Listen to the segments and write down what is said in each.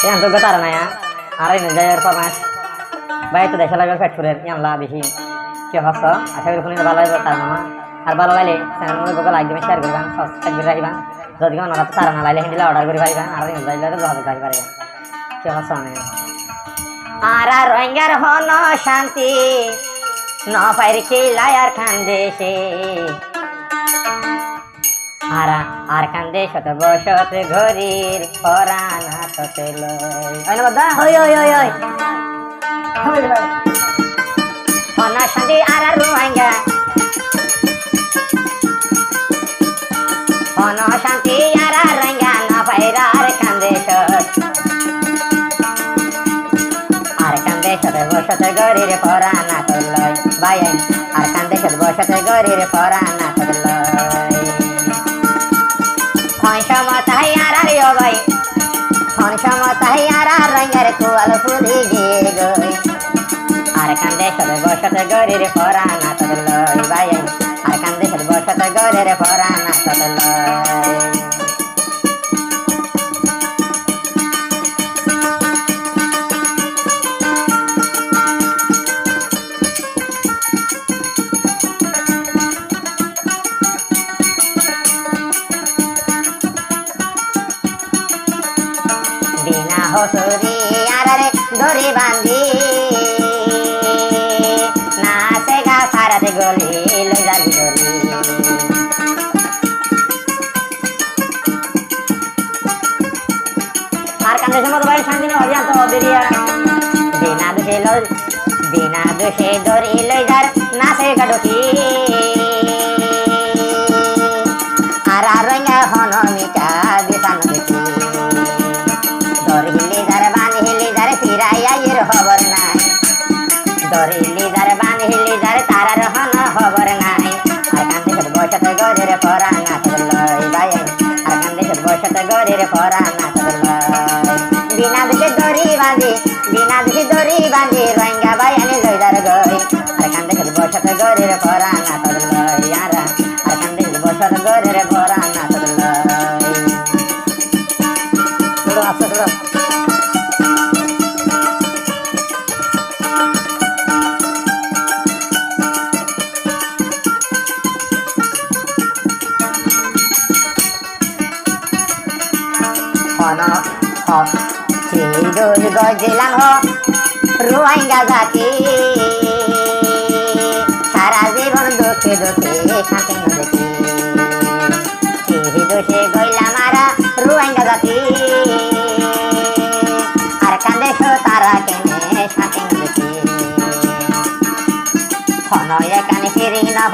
yang tuh getar na ya hari ini jaya performance baik itu desa lagi fetfuler yang lah bisi siapa so akhirnya punya balai bertar nama har balai lele channel mode google like share করবেন subscribe করে রাখবেন যদি কোনো নতুন তারা না লাইলে Hindi order করে পারিবেন আর এই জয়লা তো ভালো পাই পারিবেন siapa so ne ara রোহিঙ্গার হন শান্তি ন পাইর কি লায়ার খানদেশে আরা আর কান্দে শত বসত ঘরির পরানা তোতে লয় ওই না বাদা ওই ওই ওই ওই অনা শান্তি আর রোহিঙ্গা অনা শান্তি আর রোহিঙ্গা না পাইরা আর কান্দে শত বসত ঘরির পরানা তোতে লয় ভাই আর কান্দে শত বসত ঘরির পরানা তোতে লয় সমতাই আর ভাই সমতাই আর রঙের কুয়াল ফুলি গিয়ে গই আর কান্দে সবে বসত গরির পরানা তোর লয় ভাই আর কান্দে সবে বসত গরির পরানা তোর লয় বিনা হসুরি আরে দড়ি বাঁধি নাচে গা ফারাতে গলি লই যাবি দড়ি আর কান্দে সমত ভাই শান্তি না অভিযান তো বেরিয়া বিনা দোষে দড়ি লই যার নাচে গা ঢুকি আর রঙা হন মিটা দিশান দেখি দরিলি যার বানহিলি যার ফিরাইয়ের খবর নাই দরিলি যার বানহিলি যার তারার হন খবর নাই আর কান্দে সব বসত গরের পরানা তোর লয় ভাই আর কান্দে সব বসত গরের পরানা তোর লয় বিনা দুষে দড়ি বাঁধি রোহিঙ্গা ভাই আনি লই যার গই আর কান্দে সব বসত গরের পরানা তোর লয় আর কান্দে সব বসত গরের পরানা তোর লয় চলো আচ্ছা চলো গজিলাম রোহিঙ্গা জাতি সারা জীবন দুঃখে দুঃখে শান্তি দেখি দোষে গইলাম আরা রোহিঙ্গা জাতি আর কান্দে তারা কেনে শান্তি দেখি হনয়ে কানে ফিরি না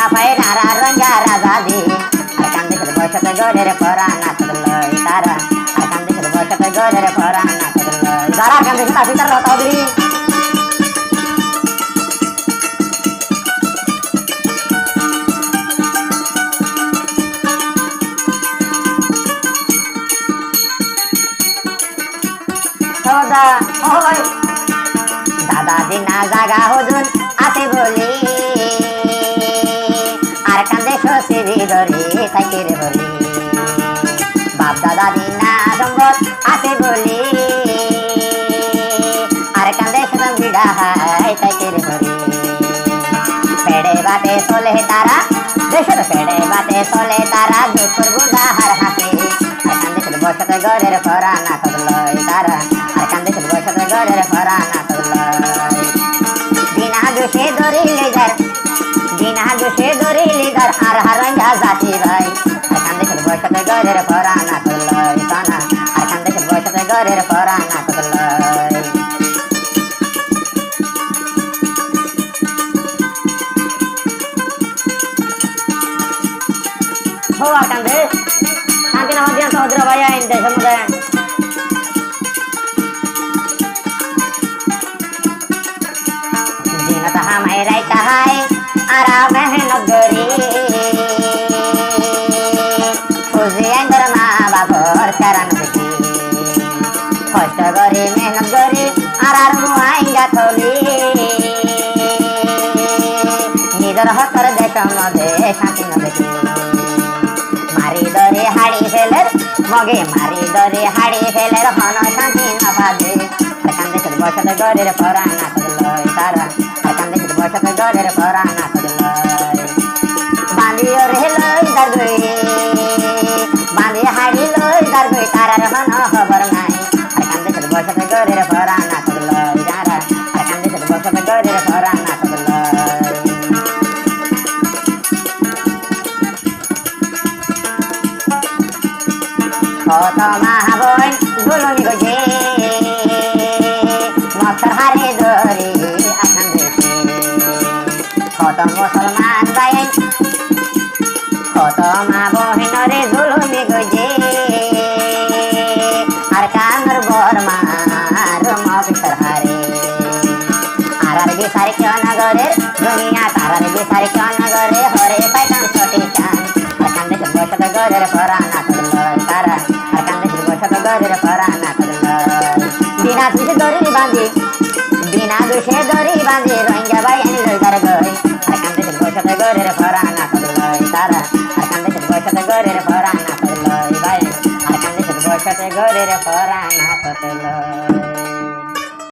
ভাই নারা রোহিঙ্গা রাজা দি আর কান্দে বসত গরের পরানা তোর লয় তারা আর কান্দে বসত গরের পরানা তোর লয় যারা কান্দে তাসি তার লতাউদ্রি সদা ওই দাদা দিনা জাগা হুজুর আছে বলি আর কান্দে সসিরি ধরি থাকি রে বলি বাপ দাদা দিনা সম্পদ আছে বলি আর কান্দে সদম বিড়া হাই থাকি রে বলি পেড়ে বাতে চলে তারা দেশের পেড়ে বাতে চলে তারা দুপুর বুদা হার হাতে আর কান্দে সদ বসত গরের পরানা তোর লয় তারা আর কান্দে সদ বসত গরের পরানা তোর লয় বিনা দোষে দড়িলি যার আর রোহিঙ্গা জাতি ভাই আর কান্দে সদ বসত গরের পরানা তোর লয় তানা আর কান্দে সদ বসত গরের পরানা তোর লয় हो আর কান্দে শান্তি নাম দিয়া সহদ্র ভাই আইন দেশ মধ্যে দিনত হামাই রাইতা হাই আরা মেহনত করি খুঁজি আইন্দর মা বাবর চারান দেখি কষ্ট করি মেহনত করি আর রোহিঙ্গা থলি নিজের হতর দেশ মধ্যে শান্তি দেখি মারি ধরে হাড়ি ফেলে মগে মারি দরে হাড়ি ফেলে হন শান্তি না বাজে আর কান্দে শুধু বসতে গরের পরা না কদলয় তারা আর কান্দে শুধু বসতে গরের পরা না কদলয় বাঁধিও রে লই দার গই বাঁধি হাড়ি লই দার গই তারার হন খবর নাই আর কান্দে শুধু বসতে গরের পরা না কদলয় তারা আর কান্দে শুধু বসতে গরের পরা না কদলয় কত মা বোন গুলুমি গজে মক্তর হারে ধরে আসান দেশে কত মুসলমান ভাই কত মা বোন রে গুলুমি গজে আর কামর বর্মার মক্তর হারে আর বিসারি কেউ নগরের দুনিয়া তারার বিসারি কেউ নগরে হরে পাইতাম ছোটি চান আর কান্দে বসত গরের পরা না করলয় তারা আর কান্দে বসত গরের পরা না করলয় বিনা দুষে দড়ি বাঁধি বিনা দুষে দড়ি বাঁধি রোহিঙ্গা ভাই এনে লই তার গই আর কান্দে বসত গরের পরা না করলয় তারা আর কান্দে বসত গরের পরা না করলয় ভাই আর কান্দে বসত গরের পরা না করলয়